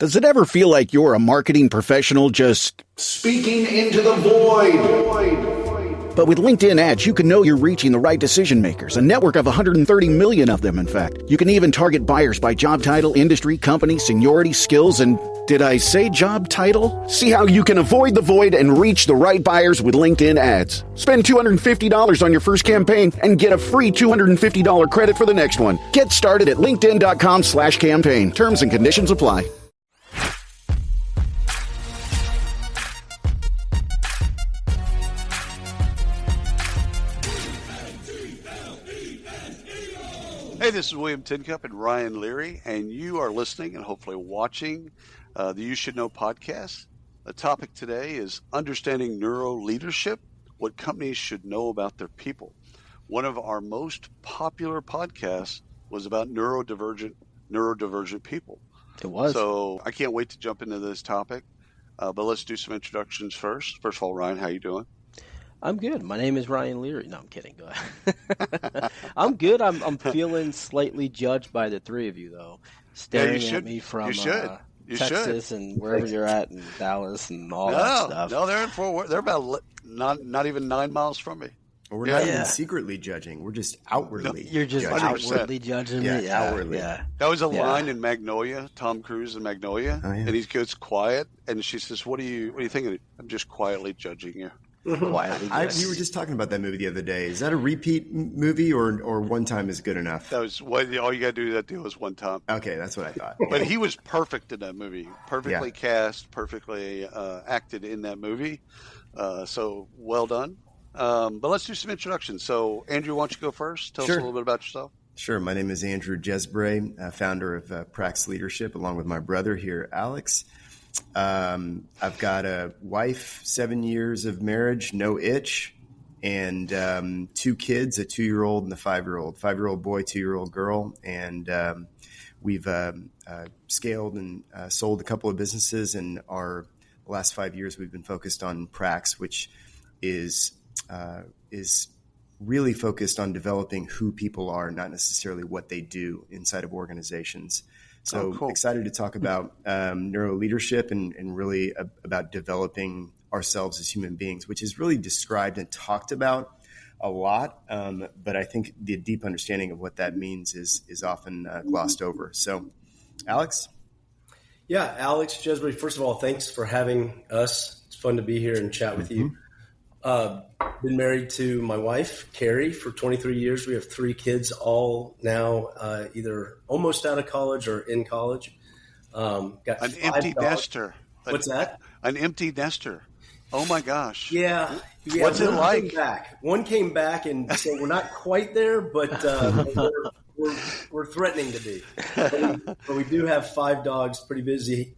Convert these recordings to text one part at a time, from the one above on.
Does it ever feel like you're a marketing professional just speaking into the void? But with LinkedIn ads, you can know you're reaching the right decision makers, a network of 130 million of them, in fact. You can even target buyers by job title, industry, company, seniority, skills, and did I say job title? See how you can avoid the void and reach the right buyers with LinkedIn ads. Spend $250 on your first campaign and get a free $250 credit for the next one. Get started at linkedin.com/campaign. Terms and conditions apply. Hey, this is William Tincup and Ryan Leary, and you are listening and hopefully watching the You Should Know podcast. The topic today is understanding neuroleadership, what companies should know about their people. One of our most popular podcasts was about neurodivergent people. It was. So I can't wait to jump into this topic, but let's do some introductions first. First of all, Ryan, how you doing? I'm good. My name is Ryan Leary. No, I'm kidding. Go ahead. I'm good. I'm feeling slightly judged by the three of you, though, staring at me from Texas and wherever you're at in Dallas and all that stuff. No, they're in Fort Worth. They're about not even 9 miles from me. Well, we're not even secretly judging. We're just outwardly. You're just 100%. outwardly judging me. Yeah, outwardly. Yeah. That was a line in Magnolia, Tom Cruise in Magnolia, and he gets quiet, and she says, "What are you thinking?" I'm just quietly judging you. Quietly. We were just talking about that movie the other day. Is that a repeat movie or one time is good enough? That was all you got to do that deal was one time. Okay, that's what I thought. But he was perfect in that movie. Perfectly cast, perfectly acted in that movie. So well done. But let's do some introductions. So Andrew, why don't you go first? Tell us a little bit about yourself. Sure. My name is Andrew Geesbreght, founder of Prax Leadership, along with my brother here, Alex. I've got a wife, 7 years of marriage, no itch, and 2 kids, a 2-year-old and a 5-year-old. 5-year-old boy, 2-year-old girl, and we've scaled and sold a couple of businesses. And the last 5 years, we've been focused on Prax, which is really focused on developing who people are, not necessarily what they do inside of organizations. So excited to talk about neuroleadership and really about developing ourselves as human beings, which is really described and talked about a lot. But I think the deep understanding of what that means is often glossed over. So, Alex? Yeah, Alex Geesbreght, first of all, thanks for having us. It's fun to be here and chat with you. Been married to my wife, Carrie, for 23 years. We have 3 kids, all now either almost out of college or in college. Got an empty nester. What's that? An empty nester. Oh, my gosh. Yeah. What's it like? One came back, and so we're not quite there, but we're threatening to be. But we do have 5 dogs, pretty busy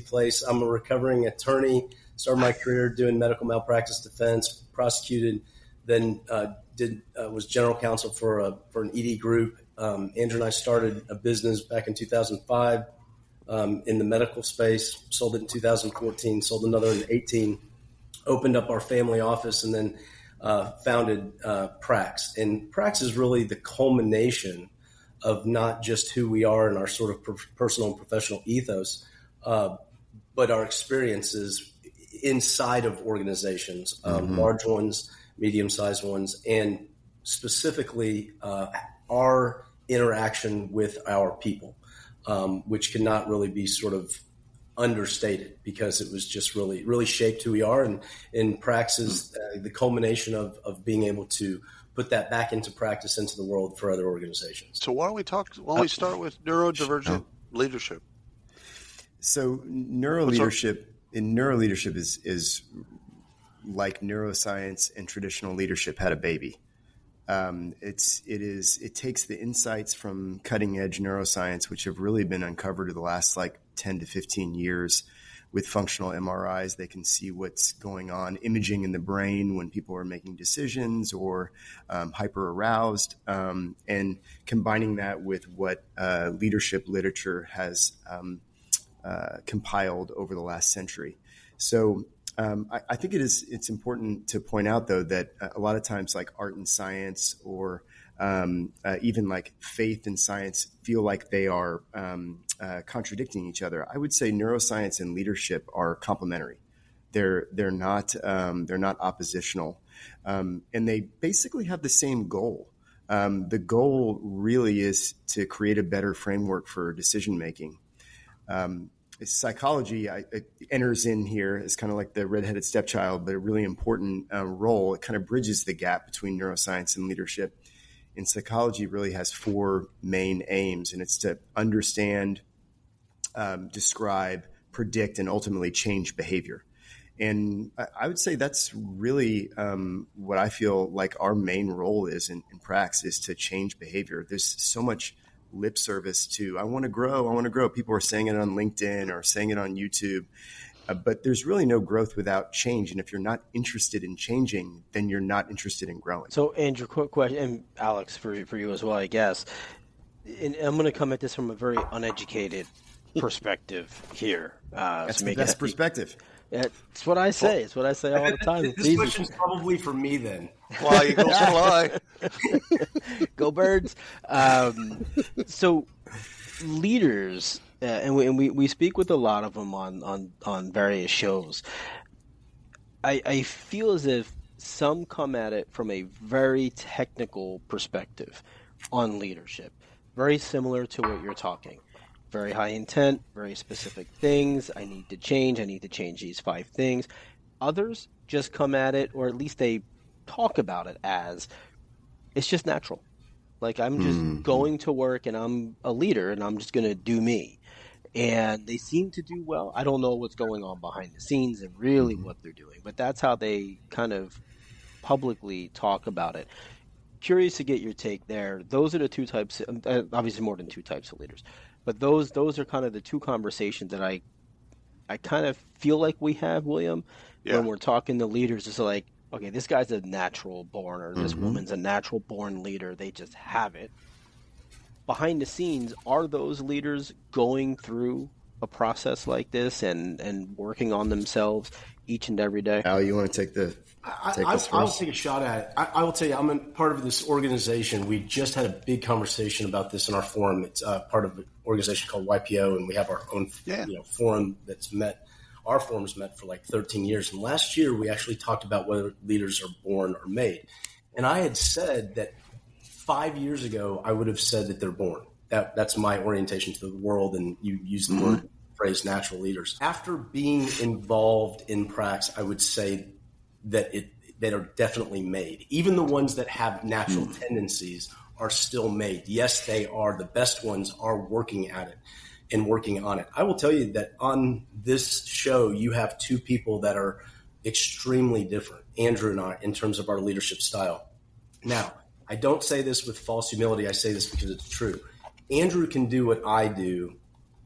place. I'm a recovering attorney. Started my career doing medical malpractice defense, prosecuted, then was general counsel for an ED group. Andrew and I started a business back in 2005 in the medical space, sold it in 2014, sold another in 2018, opened up our family office, and then founded Prax. And Prax is really the culmination of not just who we are and our sort of personal and professional ethos, but our experiences inside of organizations, large ones, medium-sized ones, and specifically our interaction with our people, which cannot really be sort of understated because it was just really shaped who we are. And Prax is the culmination of being able to put that back into practice into the world for other organizations. So why don't we start with neurodivergent leadership? So neuroleadership is like neuroscience and traditional leadership had a baby. It takes the insights from cutting edge neuroscience, which have really been uncovered in the last 10 to 15 years with functional MRIs. They can see what's going on, imaging in the brain when people are making decisions or hyper aroused, and combining that with what leadership literature has compiled over the last century. So I think it's important to point out, though, that a lot of times like art and science or even like faith and science feel like they are contradicting each other. I would say neuroscience and leadership are complementary. They're not oppositional, and they basically have the same goal. The goal really is to create a better framework for decision making. Psychology it enters in here as kind of like the redheaded stepchild, but a really important role. It kind of bridges the gap between neuroscience and leadership. And psychology really has four main aims, and it's to understand, describe, predict, and ultimately change behavior. And I would say that's really what I feel like our main role is in Prax, is to change behavior. There's so much lip service to, I want to grow. People are saying it on LinkedIn or saying it on YouTube, but there's really no growth without change. And if you're not interested in changing, then you're not interested in growing. So Andrew, quick question, and Alex, for you as well, I guess. And I'm going to come at this from a very uneducated perspective here. That's the best perspective. It's what I say. It's what I say all the time. This question's probably for me then. Fly, Eagles, fly. Go Birds. So leaders, and we speak with a lot of them on various shows. I feel as if some come at it from a very technical perspective on leadership, very similar to what you're talking. Very high intent, very specific things. I need to change these 5 things. Others just come at it, or at least they talk about it as, it's just natural. Like, I'm just going to work and I'm a leader and I'm just going to do me. And they seem to do well. I don't know what's going on behind the scenes and really what they're doing, but that's how they kind of publicly talk about it. Curious to get your take there. Those are the 2 types, obviously more than 2 types of leaders. But those are kind of the 2 conversations that I kind of feel like we have, William, when we're talking to leaders. It's like, okay, this guy's a natural born, or this woman's a natural born leader. They just have it. Behind the scenes, are those leaders going through a process like this and working on themselves each and every day? Al, you want to take this first? I'll take a shot at it. I will tell you, I'm a part of this organization. We just had a big conversation about this in our forum. It's part of an organization called YPO, and we have our own forum that's met. Our forum's met for like 13 years. And last year, we actually talked about whether leaders are born or made. And I had said that 5 years ago, I would have said that they're born. That's my orientation to the world, and you use the phrase natural leaders. After being involved in Prax, I would say that they are definitely made. Even the ones that have natural tendencies are still made. Yes, they are. The best ones are working at it and working on it. I will tell you that on this show, you have 2 people that are extremely different, Andrew and I, in terms of our leadership style. Now, I don't say this with false humility. I say this because it's true. Andrew can do what I do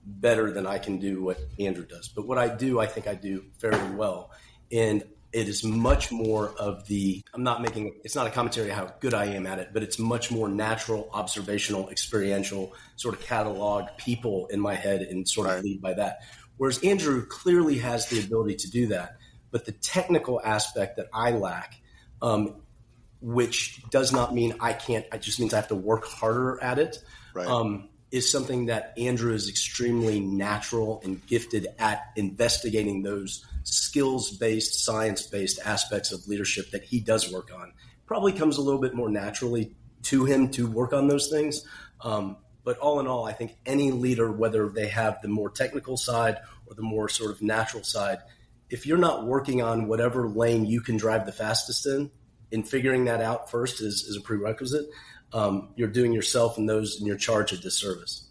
better than I can do what Andrew does. But what I do, I think I do fairly well. And it is much more of it's not a commentary on how good I am at it, but it's much more natural, observational, experiential, sort of catalog people in my head and sort of lead by that. Whereas Andrew clearly has the ability to do that. But the technical aspect that I lack, which does not mean I can't, it just means I have to work harder at it, is something that Andrew is extremely natural and gifted at investigating those skills-based, science-based aspects of leadership that he does work on. Probably comes a little bit more naturally to him to work on those things. But all in all, I think any leader, whether they have the more technical side or the more sort of natural side, if you're not working on whatever lane you can drive the fastest in figuring that out first is a prerequisite, you're doing yourself and those in your charge a disservice.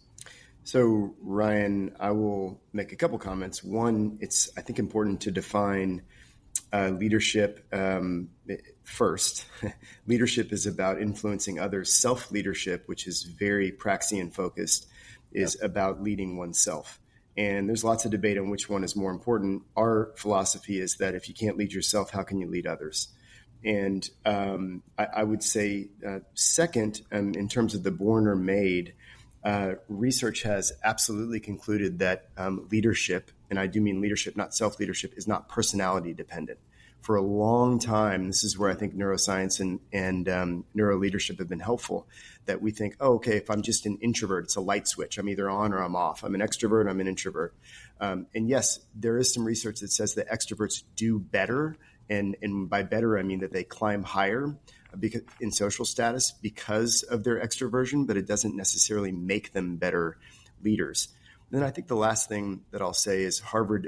So, Ryan, I will make a couple comments. One, it's, I think, important to define leadership first. Leadership is about influencing others. Self-leadership, which is very Praxian focused, is about leading oneself. And there's lots of debate on which one is more important. Our philosophy is that if you can't lead yourself, how can you lead others? And I would say, second, in terms of the born or made, research has absolutely concluded that leadership, and I do mean leadership, not self-leadership, is not personality dependent. for a long time, this is where I think neuroscience and neuroleadership have been helpful, that we think, oh, okay, if I'm just an introvert, it's a light switch. I'm either on or I'm off. I'm an extrovert, I'm an introvert. And yes, there is some research that says that extroverts do better. And by better, I mean that they climb higher because, in social status because of their extroversion, but it doesn't necessarily make them better leaders. Then I think the last thing that I'll say is Harvard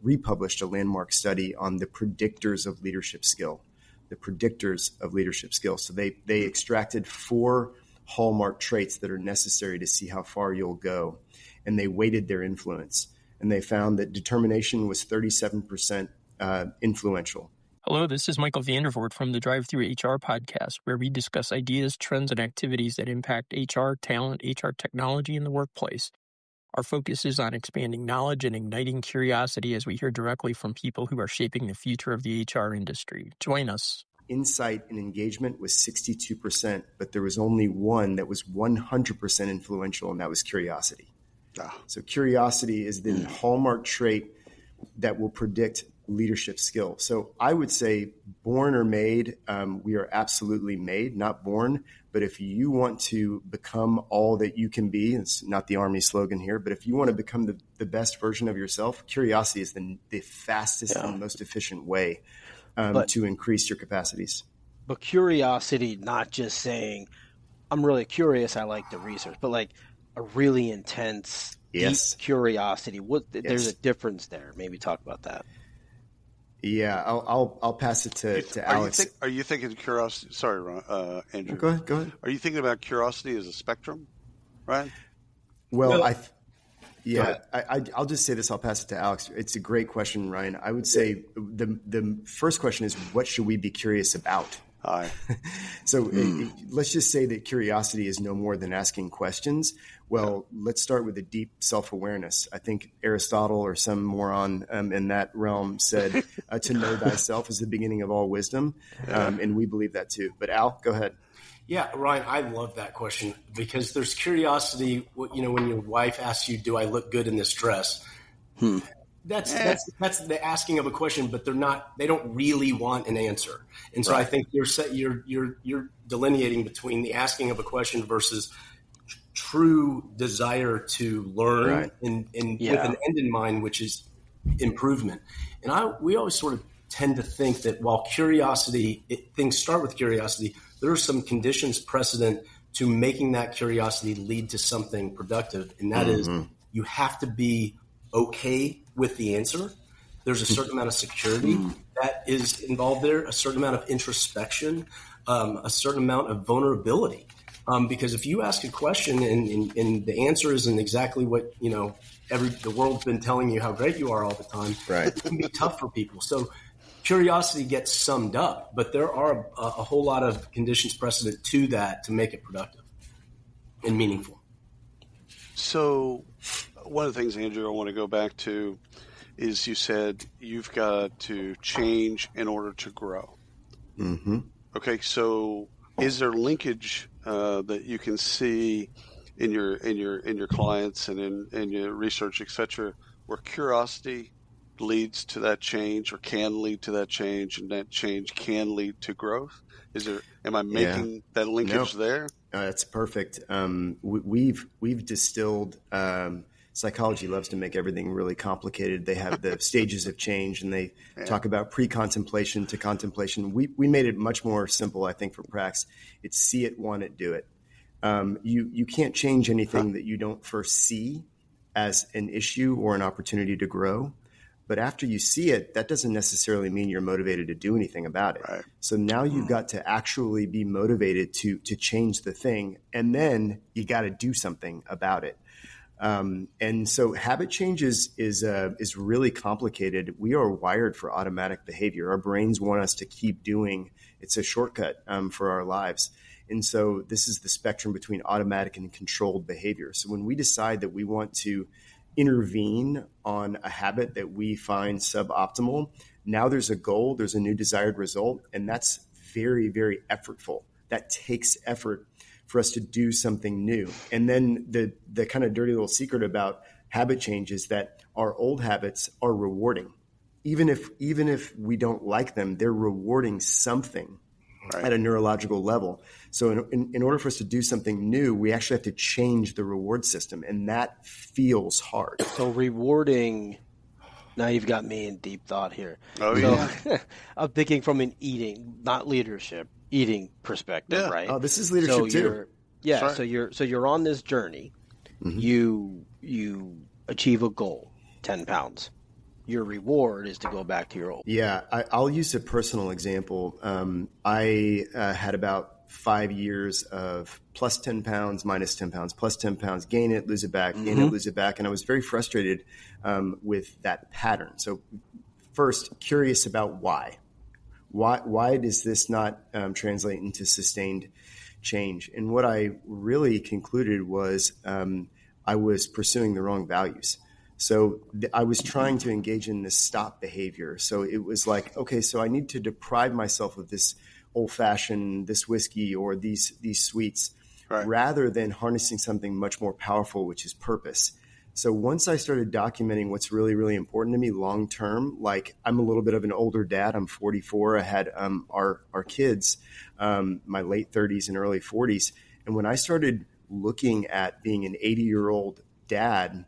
republished a landmark study on the predictors of leadership skill. The predictors of leadership skill. So they extracted 4 hallmark traits that are necessary to see how far you'll go, and they weighted their influence. And they found that determination was 37% influential. Hello, this is Michael Vandervoort from the Drive Through HR podcast, where we discuss ideas, trends, and activities that impact HR, talent, HR technology, and the workplace. Our focus is on expanding knowledge and igniting curiosity as we hear directly from people who are shaping the future of the HR industry. Join us. Insight and engagement was 62%, but there was only one that was 100% influential, and that was curiosity. So curiosity is the hallmark trait that will predict leadership skill. So I would say born or made, we are absolutely made, not born. But if you want to become all that you can be, it's not the Army slogan here, but if you want to become the best version of yourself, curiosity is the fastest and most efficient way to increase your capacities. But curiosity, not just saying, I'm really curious, I like the research, but like a really intense, deep curiosity. There's a difference there. Maybe talk about that. Yeah, I'll pass it to Alex. Are you thinking curiosity? Sorry, Ron, Andrew. Go ahead. Are you thinking about curiosity as a spectrum, right? Well, I'll just say this. I'll pass it to Alex. It's a great question, Ryan. I would say the first question is, what should we be curious about? So let's just say that curiosity is no more than asking questions. Well, let's start with a deep self-awareness. I think Aristotle or some moron in that realm said, to know thyself is the beginning of all wisdom. And we believe that too. But Al, go ahead. Yeah, Ryan, I love that question because there's curiosity. You know, when your wife asks you, do I look good in this dress? That's the asking of a question, but they don't really want an answer. And so I think you're delineating between the asking of a question versus true desire to learn and with an end in mind, which is improvement. And we always sort of tend to think that while things start with curiosity, there are some conditions precedent to making that curiosity lead to something productive. And that is, you have to be okay with the answer. There's a certain amount of security that is involved there, a certain amount of introspection, a certain amount of vulnerability. Because if you ask a question and the answer isn't exactly what, the world's been telling you how great you are all the time, it can be tough for people. So curiosity gets summed up, but there are a whole lot of conditions precedent to that to make it productive and meaningful. So one of the things, Andrew, I want to go back to is you said you've got to change in order to grow. Mm-hmm. Okay, so is there linkage that you can see in your clients and in your research, et cetera, where curiosity leads to that change or can lead to that change, and that change can lead to growth? Am I making that linkage there? That's perfect. We've distilled. Psychology loves to make everything really complicated. They have the stages of change, and they talk about pre-contemplation to contemplation. We made it much more simple, I think, for Prax. It's see it, want it, do it. You can't change anything that you don't first see as an issue or an opportunity to grow. But after you see it, that doesn't necessarily mean you're motivated to do anything about it. Right. So now you've got to actually be motivated to change the thing, and then you got to do something about it. And so habit change is really complicated. We are wired for automatic behavior. Our brains want us to keep doing. It's a shortcut for our lives. And so this is the spectrum between automatic and controlled behavior. So when we decide that we want to intervene on a habit that we find suboptimal, now there's a goal, there's a new desired result, and that's very, very effortful. That takes effort for us to do something new. And then the kind of dirty little secret about habit change is that our old habits are rewarding. even if we don't like them, they're rewarding something at a neurological level. So in order for us to do something new, we actually have to change the reward system, and that feels hard. So rewarding, now you've got me in deep thought here. I'm thinking from an eating, not leadership, eating perspective, right? Oh, this is leadership too. So you're on this journey. You achieve a goal, 10 pounds. Your reward is to go back to your old. Yeah, I'll use a personal example. I had about 5 years of plus 10 pounds, minus 10 pounds, plus 10 pounds, gain it, lose it back, gain it, lose it back. And I was very frustrated with that pattern. So first, curious about why. Why does this not translate into sustained change? And what I really concluded was I was pursuing the wrong values. So I was trying to engage in this stop behavior. So it was like, okay, so I need to deprive myself of this old fashioned, this whiskey or these sweets, rather than harnessing something much more powerful, which is purpose. So once I started documenting what's really, really important to me long term, like I'm a little bit of an older dad. I'm 44. I had our kids, my late 30s and early 40s. And when I started looking at being an 80-year-old dad,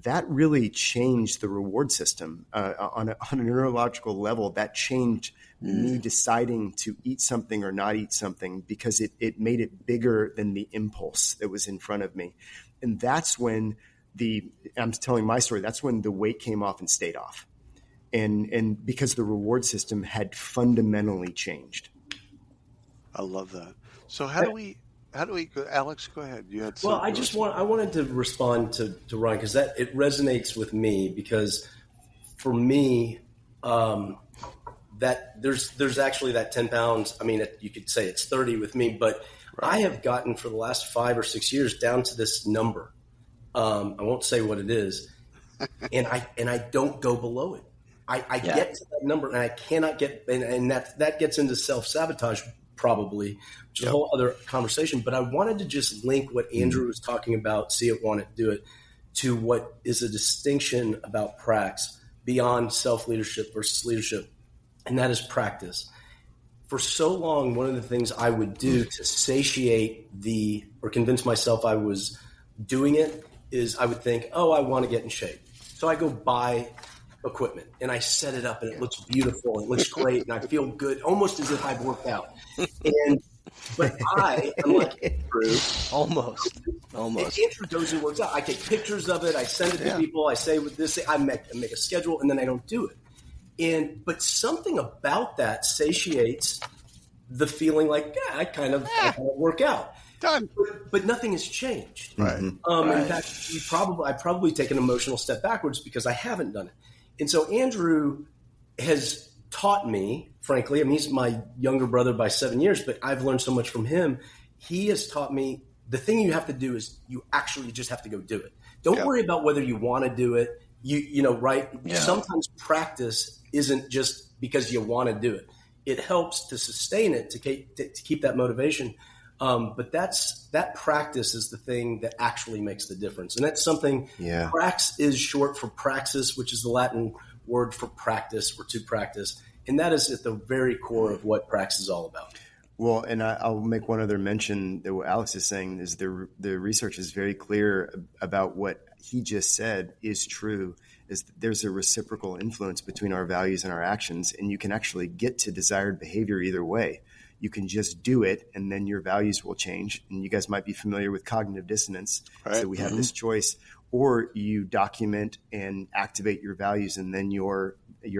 that really changed the reward system on a neurological level. That changed me deciding to eat something or not eat something because it made it bigger than the impulse that was in front of me. And that's when I'm telling my story, that's when the weight came off and stayed off. And because the reward system had fundamentally changed. I love that. So how do we go? Alex, go ahead. You had well, I wanted to respond to Ryan because it resonates with me because for me, that there's actually that 10 pounds. I mean, you could say it's 30 with me, but I have gotten for the last 5 or 6 years down to this number. I won't say what it is, and I don't go below it. I get to that number and I cannot get, and that gets into self-sabotage probably, which is a whole other conversation. But I wanted to just link what Andrew was talking about, see it, want it, do it, to what is a distinction about prax beyond self-leadership versus leadership, and that is practice. For so long, one of the things I would do to satiate or convince myself I was doing it is I would think, oh, I want to get in shape. So I go buy equipment and I set it up and it looks beautiful and it looks great and I feel good, almost as if I've worked out. But I am like Andrew. Almost. Andrew goes and works out. I take pictures of it. I send it to people. I say with this, I make a schedule and then I don't do it. But something about that satiates the feeling like, I kind of work out. Done. But nothing has changed. Right. In fact, I've probably taken an emotional step backwards because I haven't done it. And so Andrew has taught me, frankly, I mean, he's my younger brother by 7 years, but I've learned so much from him. He has taught me the thing you have to do is you actually just have to go do it. Don't worry about whether you want to do it. You know, right? Yeah. Sometimes practice isn't just because you want to do it. It helps to sustain it, to keep that motivation. But that practice is the thing that actually makes the difference. And that's something, prax is short for praxis, which is the Latin word for practice or to practice. And that is at the very core of what prax is all about. Well, and I'll make one other mention that what Alex is saying is the research is very clear about what he just said is true, is that there's a reciprocal influence between our values and our actions, and you can actually get to desired behavior either way. You can just do it, and then your values will change. And you guys might be familiar with cognitive dissonance. Right. So we have this choice, or you document and activate your values, and then your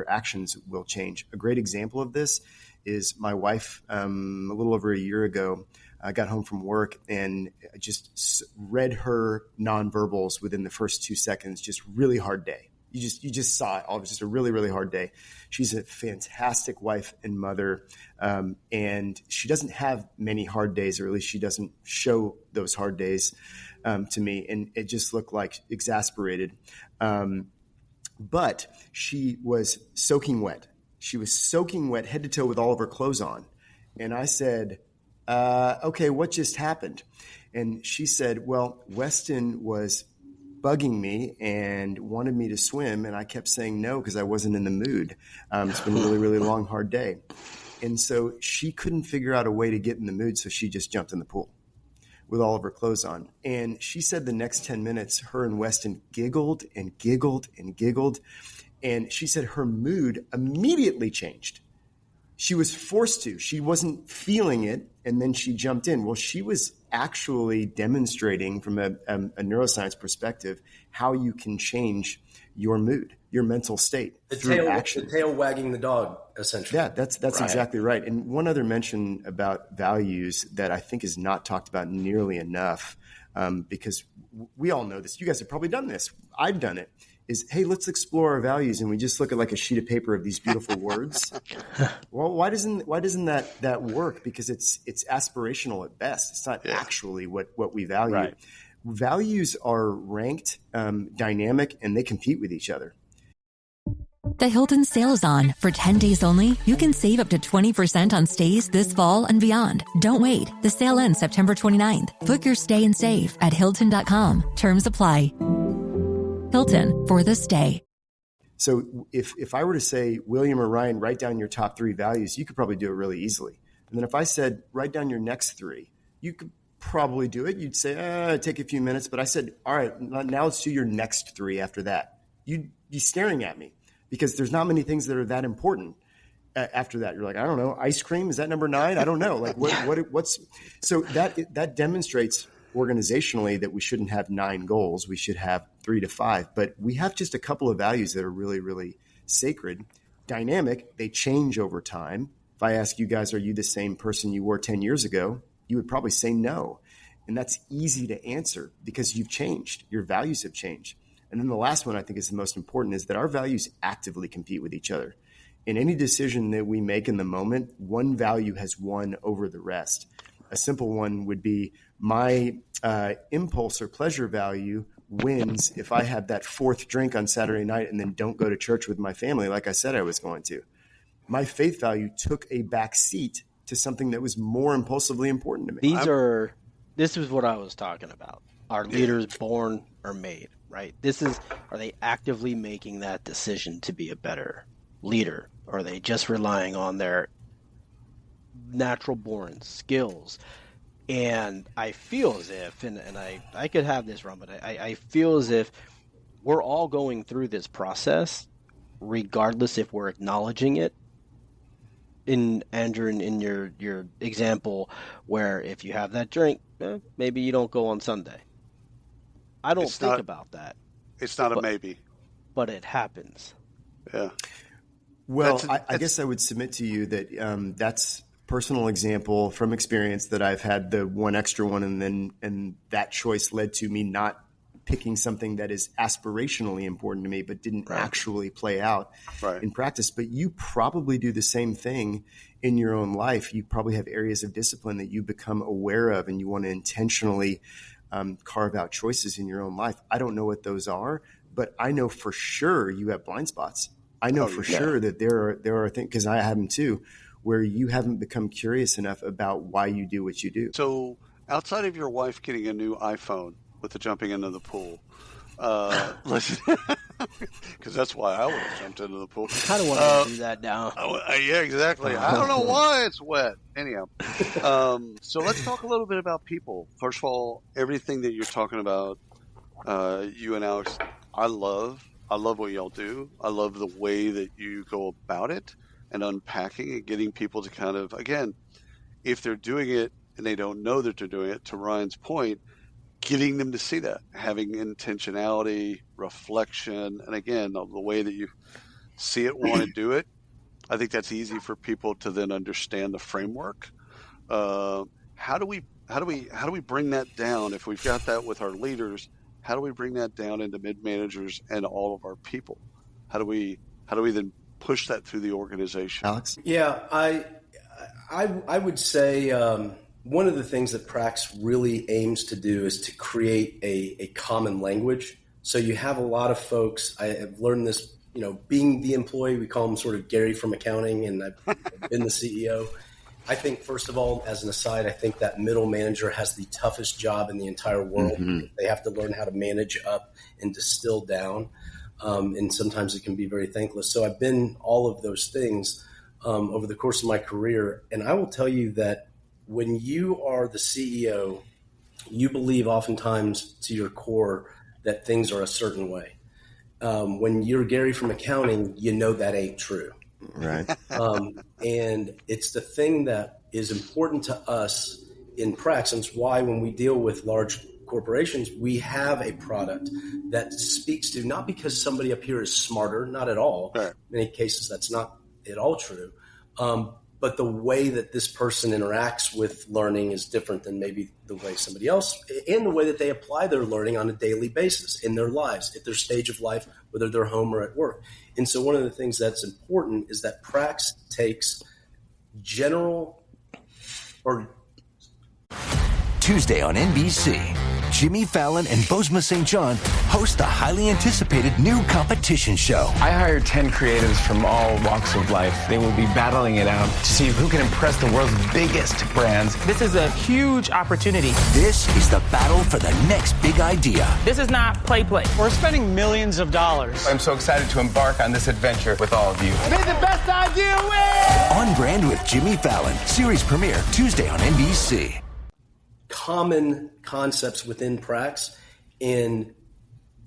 actions will change. A great example of this is my wife, a little over a year ago, I got home from work and just read her nonverbals within the first 2 seconds. Just really hard day. You just saw it all. It was just a really, really hard day. She's a fantastic wife and mother, and she doesn't have many hard days, or at least she doesn't show those hard days to me. And it just looked like exasperated. But she was soaking wet. She was soaking wet head to toe with all of her clothes on. And I said, okay, what just happened? And she said, well, Weston was bugging me and wanted me to swim. And I kept saying no because I wasn't in the mood. It's been a really, really long, hard day. And so she couldn't figure out a way to get in the mood. So she just jumped in the pool with all of her clothes on. And she said the next 10 minutes, her and Weston giggled and giggled and giggled. And she said her mood immediately changed. She was forced to. She wasn't feeling it, and then she jumped in. Well, she was actually demonstrating from a neuroscience perspective how you can change your mood, your mental state through action. The tail wagging the dog, essentially. Yeah, that's right. Exactly right. And one other mention about values that I think is not talked about nearly enough, because we all know this. You guys have probably done this. I've done it. Is, hey, let's explore our values, and we just look at like a sheet of paper of these beautiful words. Well, why doesn't that work? Because it's aspirational at best. It's not actually what we value. Right. Values are ranked, dynamic, and they compete with each other. The Hilton sale is on. For 10 days only, you can save up to 20% on stays this fall and beyond. Don't wait. The sale ends September 29th. Book your stay and save at Hilton.com. Terms apply. Hilton, for the stay. So if I were to say, William or Ryan, write down your top 3 values, you could probably do it really easily. And then if I said, write down your next 3, you could probably do it. You'd say, it'd take a few minutes. But I said, all right, now let's do your next 3 after that. You'd be staring at me because there's not many things that are that important after that. You're like, I don't know, ice cream, is that number 9? I don't know. Like what's so that demonstrates organizationally that we shouldn't have 9 goals. We should have 3 to 5, but we have just a couple of values that are really, really sacred, dynamic. They change over time. If I ask you guys, are you the same person you were 10 years ago? You would probably say no. And that's easy to answer because you've changed. Your values have changed. And then the last one I think is the most important is that our values actively compete with each other. In any decision that we make in the moment, one value has won over the rest. A simple one would be my impulse or pleasure value wins if I have that 4th drink on Saturday night and then don't go to church with my family like I said I was going to. My faith value took a back seat to something that was more impulsively important to me. This is what I was talking about. Are leaders born or made, right? Are they actively making that decision to be a better leader? Or are they just relying on their natural born skills? And I feel as if, and I could have this wrong, but I feel as if we're all going through this process, regardless if we're acknowledging it. In Andrew, in your example, where if you have that drink, maybe you don't go on Sunday. I don't think about that. It's not a maybe, but it happens. Yeah. Well, I guess I would submit to you that that's personal example from experience that I've had the one extra one, and that choice led to me not picking something that is aspirationally important to me, but didn't actually play out in practice. But you probably do the same thing in your own life. You probably have areas of discipline that you become aware of, and you want to intentionally carve out choices in your own life. I don't know what those are, but I know for sure you have blind spots. I know sure that there are things, because I have them too, where you haven't become curious enough about why you do what you do. So outside of your wife getting a new iPhone with the jumping into the pool, listen, because that's why I would have jumped into the pool. I kind of want to do that now. Yeah, exactly. I don't know why it's wet. Anyhow, so let's talk a little bit about people. First of all, everything that you're talking about, you and Alex, I love what y'all do. I love the way that you go about it and unpacking and getting people to kind of, again, if they're doing it and they don't know that they're doing it, to Ryan's point, getting them to see that, having intentionality, reflection, and again, the way that you see it, want to do it. I think that's easy for people to then understand the framework. How do we bring that down? If we've got that with our leaders, how do we bring that down into mid-managers and all of our people? How do we then push that through the organization? Alex? Yeah, I would say one of the things that Prax really aims to do is to create a common language. So you have a lot of folks, I have learned this, being the employee, we call them sort of Gary from accounting, and I've been the CEO. I think, first of all, as an aside, I think that middle manager has the toughest job in the entire world. They have to learn how to manage up and distill down. And sometimes it can be very thankless. So I've been all of those things over the course of my career. And I will tell you that when you are the CEO, you believe oftentimes to your core that things are a certain way. When you're Gary from accounting, you know that ain't true. Right. And it's the thing that is important to us in Prax. And it's why when we deal with large corporations, we have a product that speaks to, not because somebody up here is smarter, not at all. Sure. In many cases, that's not at all true. But the way that this person interacts with learning is different than maybe the way somebody else, and the way that they apply their learning on a daily basis in their lives, at their stage of life, whether they're home or at work. And so one of the things that's important is that Prax takes general or Tuesday on NBC. Jimmy Fallon and Bozoma St. John host the highly anticipated new competition show. I hired 10 creatives from all walks of life. They will be battling it out to see who can impress the world's biggest brands. This is a huge opportunity. This is the battle for the next big idea. This is not play. We're spending millions of dollars. I'm so excited to embark on this adventure with all of you. May the best idea win! On Brand with Jimmy Fallon. Series premiere Tuesday on NBC. Common concepts within Prax and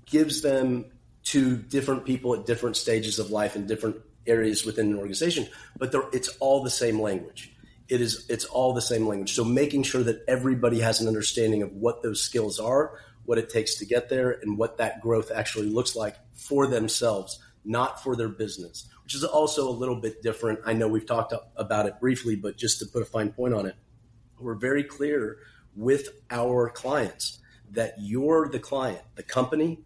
gives them to different people at different stages of life in different areas within an organization, but it's all the same language. It's all the same language. So making sure that everybody has an understanding of what those skills are, what it takes to get there, and what that growth actually looks like for themselves, not for their business, which is also a little bit different. I know we've talked about it briefly, but just to put a fine point on it, we're very clear with our clients that you're the client, the company,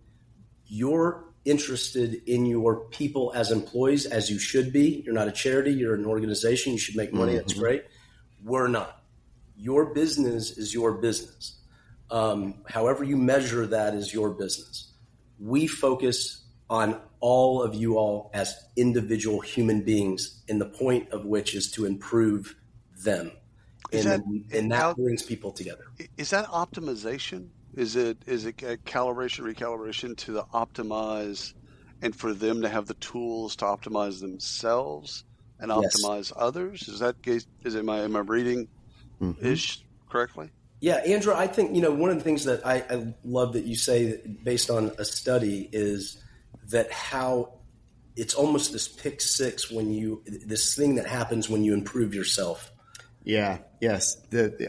you're interested in your people as employees, as you should be. You're not a charity, you're an organization, you should make money, that's great. We're not. Your business is your business. However you measure that is your business. We focus on all of you all as individual human beings, and the point of which is to improve them. And that brings people together. Is that optimization? Is it calibration, recalibration to the optimize, and for them to have the tools to optimize themselves and optimize others? Am I reading ish correctly? Yeah, Andrew, I think one of the things that I love that you say that based on a study is that how it's almost this pick six this thing that happens when you improve yourself. Yeah. Yes.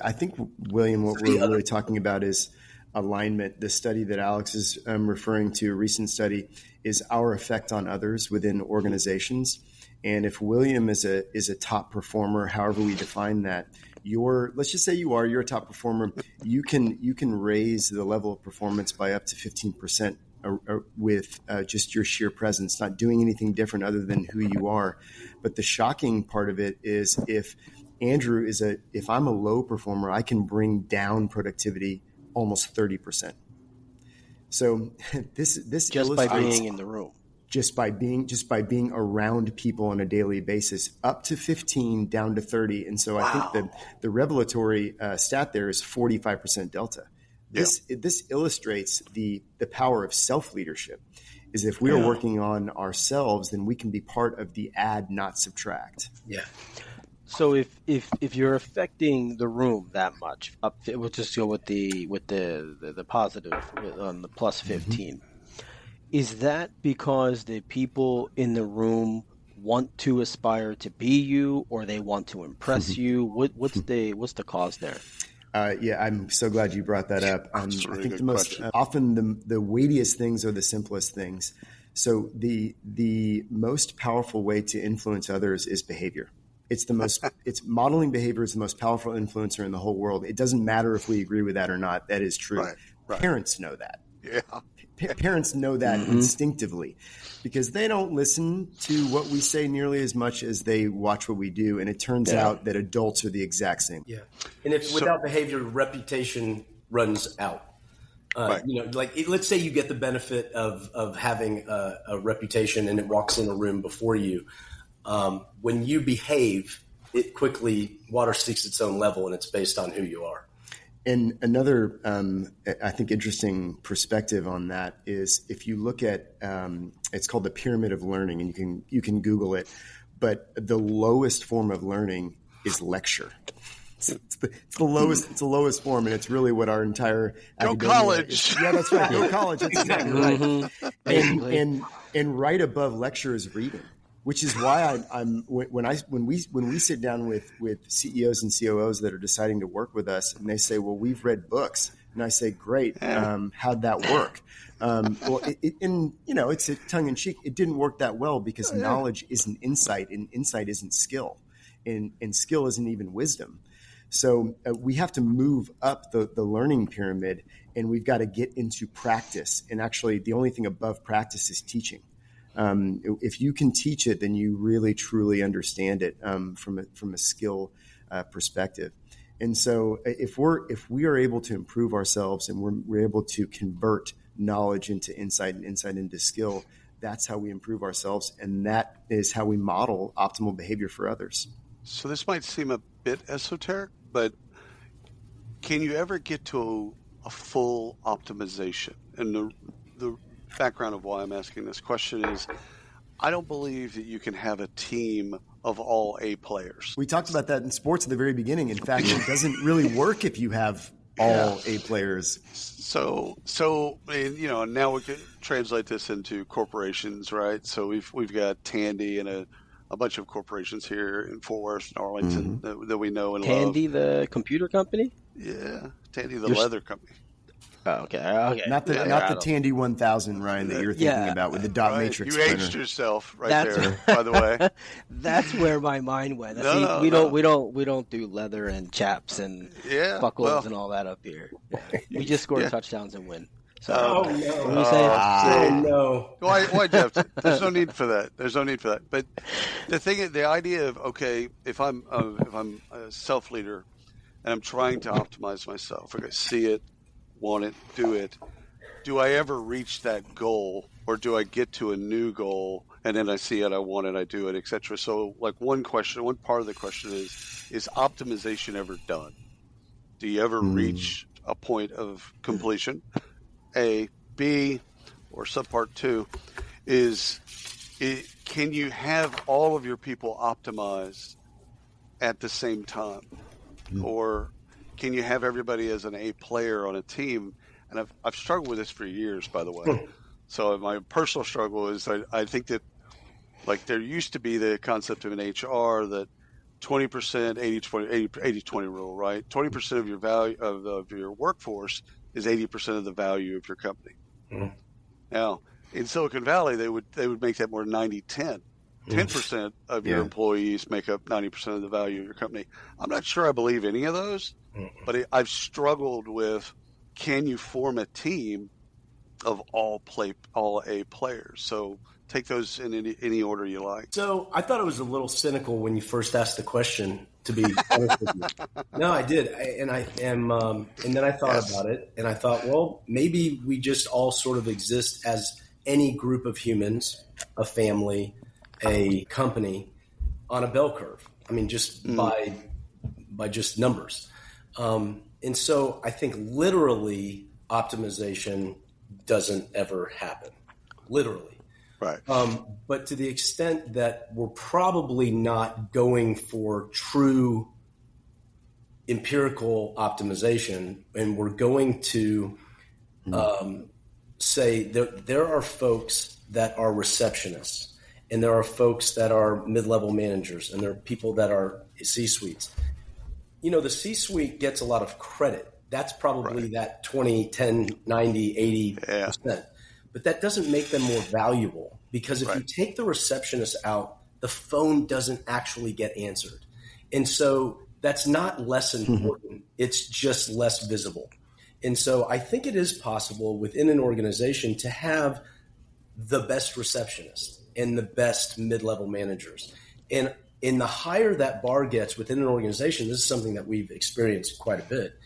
I think, William, what we're really talking about is alignment. The study that Alex is referring to, a recent study, is our effect on others within organizations. And if William is a top performer, however we define that, let's just say you're a top performer, you can raise the level of performance by up to 15% with just your sheer presence, not doing anything different other than who you are. But the shocking part of it is if Andrew if I'm a low performer, I can bring down productivity almost 30%. So this just by being in the room, just by being around people on a daily basis, up to 15, down to 30. And so I think the revelatory stat there is 45% delta. This illustrates the power of self-leadership. Is if we are working on ourselves, then we can be part of the add, not subtract. Yeah. So if you're affecting the room that much, we'll just go with the positive on the plus 15. Is that because the people in the room want to aspire to be you, or they want to impress you? What's the cause there? I'm so glad you brought that up. I think the most often the weightiest things are the simplest things. So the most powerful way to influence others is behavior. It's modeling behavior is the most powerful influencer in the whole world. It doesn't matter if we agree with that or not. That is true. Right. Parents know that. Yeah. Parents know that instinctively because they don't listen to what we say nearly as much as they watch what we do. And it turns out that adults are the exact same. Yeah. And without behavior, reputation runs out. Let's say you get the benefit of having a reputation and it walks in a room before you. When you behave, it quickly water seeks its own level, and it's based on who you are. And another, I think, interesting perspective on that is if you look at, it's called the pyramid of learning, and you can Google it, but the lowest form of learning is lecture. It's the lowest form, and it's really what our entire go college. Yeah, that's right. Go college. That's exactly right. And right above lecture is reading, which is why when we sit down with CEOs and COOs that are deciding to work with us, and they say, "Well, we've read books," and I say, "Great, how'd that work?" Well, it's a tongue in cheek. It didn't work that well because knowledge isn't insight, and insight isn't skill, and skill isn't even wisdom. So we have to move up the learning pyramid, and we've got to get into practice. And actually, the only thing above practice is teaching. If you can teach it, then you really truly understand it from a skill perspective. And so, if we are able to improve ourselves, and we're able to convert knowledge into insight and insight into skill, that's how we improve ourselves, and that is how we model optimal behavior for others. So this might seem a bit esoteric, but can you ever get to a full optimization? And the background of why I'm asking this question is I don't believe that you can have a team of all A players. We talked about that in sports at the very beginning. In fact, it doesn't really work if you have all A players. So now we can translate this into corporations, right? So we've got Tandy and a bunch of corporations here in Fort Worth and Arlington that we know and Tandy, love. the computer company? Yeah, Tandy, the leather company. Oh, okay. Not the Tandy 1000, Ryan, that you're thinking about with the dot matrix printer. You aged yourself there, by the way. That's where my mind went. We don't do leather and chaps and buckles and all that up here. We just score touchdowns and win. So, what are you saying? No. Why, Jeff? There's no need for that. But the idea of, okay, if I'm a self-leader and I'm trying to optimize myself, okay, see it, want it, do it. Do I ever reach that goal, or do I get to a new goal and then I see it, I want it, I do it, etc.? So, like one part of the question is optimization ever done? Do you ever reach a point of completion? A, B, or subpart 2 is can you have all of your people optimized at the same time, or can you have everybody as an A player on a team? And I've struggled with this for years, by the way. So my personal struggle is I think that, like, there used to be the concept of an HR that 20%, 80-20 rule, right? 20% of your value of your workforce is 80% of the value of your company. Now, in Silicon Valley, they would make that more 90-10. 10% of your employees make up 90% of the value of your company. I'm not sure I believe any of those, but I've struggled with, can you form a team of all A players? So take those in any order you like. So I thought it was a little cynical when you first asked the question, to be honest with you. No, I did. And then I thought about it, and I thought, well, maybe we just all sort of exist as any group of humans, a family, a company, on a bell curve. I mean, just by just numbers. And so I think literally optimization doesn't ever happen. Literally. Right. But to the extent that we're probably not going for true empirical optimization, and we're going to say there are folks that are receptionists, and there are folks that are mid-level managers, and there are people that are C-suites. You know, the C-suite gets a lot of credit. That's probably that 20, 10, 90, 80%. But that doesn't make them more valuable, because if you take the receptionist out, the phone doesn't actually get answered. And so that's not less important. It's just less visible. And so I think it is possible within an organization to have the best receptionist and the best mid-level managers. And the higher that bar gets within an organization, this is something that we've experienced quite a bit,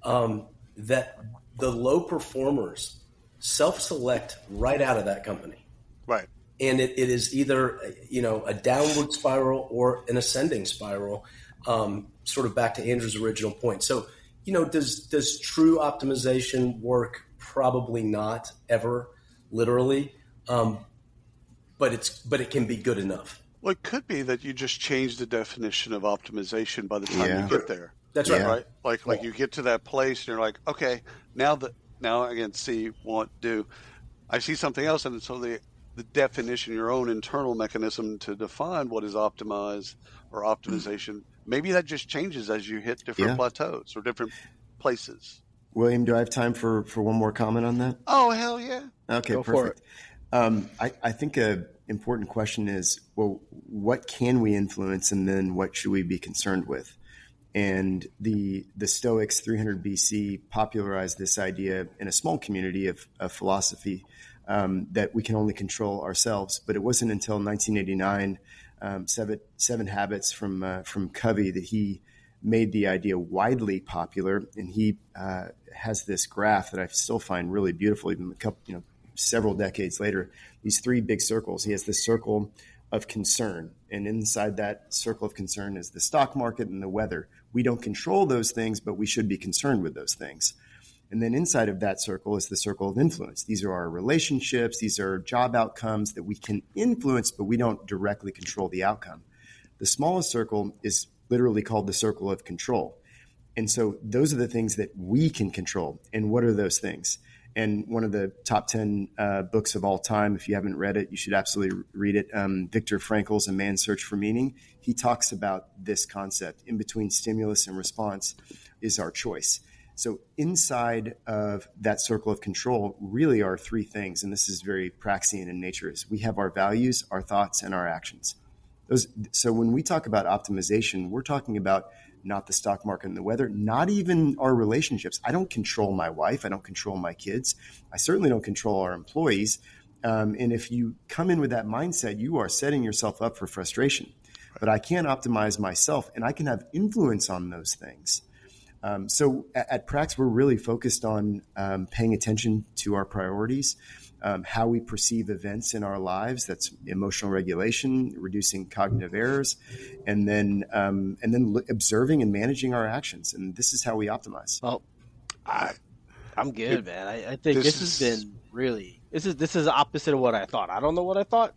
that the low performers self-select right out of that company. Right. And it is either, a downward spiral or an ascending spiral, sort of back to Andrew's original point. So, does true optimization work? Probably not ever, literally. But it can be good enough. Well, it could be that you just change the definition of optimization by the time you get there. That's right. Right? Like you get to that place and you're like, okay, now I can see, want, do. I see something else, and so the definition, your own internal mechanism to define what is optimized or optimization, maybe that just changes as you hit different plateaus or different places. William, do I have time for one more comment on that? Oh, hell yeah. Okay, Go perfect. I think an important question is, well, what can we influence, and then what should we be concerned with? And the Stoics 300 BC popularized this idea in a small community of philosophy that we can only control ourselves. But it wasn't until 1989, Seven Habits from Covey, that he made the idea widely popular. And he has this graph that I still find really beautiful, even several decades later. These three big circles. He has this circle of concern, and inside that circle of concern is the stock market and the weather. We don't control those things, but we should be concerned with those things. And then inside of that circle is the circle of influence. These are our relationships. These are job outcomes that we can influence, but we don't directly control the outcome. The smallest circle is literally called the circle of control. And so those are the things that we can control. And what are those things? And one of the top 10 books of all time, if you haven't read it, you should absolutely read it. Viktor Frankl's A Man's Search for Meaning. He talks about this concept. In between stimulus and response is our choice. So inside of that circle of control really are three things, and this is very Praxian in nature, is we have our values, our thoughts, and our actions. So when we talk about optimization, we're talking about not the stock market and the weather, not even our relationships. I don't control my wife. I don't control my kids. I certainly don't control our employees. And if you come in with that mindset, you are setting yourself up for frustration. But I can optimize myself, and I can have influence on those things. So at Prax, we're really focused on paying attention to our priorities, how we perceive events in our lives. That's emotional regulation, reducing cognitive errors, and then observing and managing our actions. And this is how we optimize. Well, I'm good, man. I think this has been really this is opposite of what I thought. I don't know what I thought,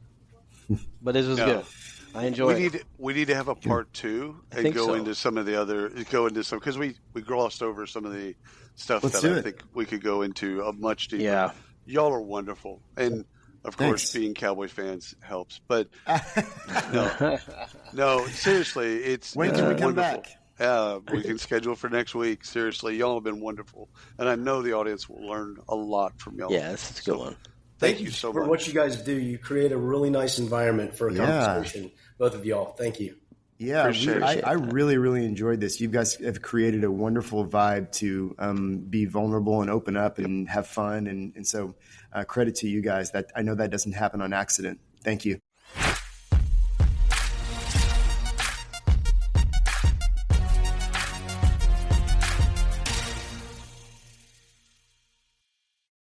but this was good. I enjoy it. We need to have a part two and go into some of the other, because we glossed over some of the stuff I think we could go into much deeper. Yeah. Y'all are wonderful. And of course, being Cowboys fans helps, but no, seriously, it's when can we come wonderful. Back? We can schedule for next week. Seriously, y'all have been wonderful. And I know the audience will learn a lot from y'all. Yeah, this is a good one. Thank you so much. For what you guys do. You create a really nice environment for a conversation. Both of y'all. Thank you. Yeah, I really, really enjoyed this. You guys have created a wonderful vibe to be vulnerable and open up and have fun. And so credit to you guys. That I know that doesn't happen on accident. Thank you.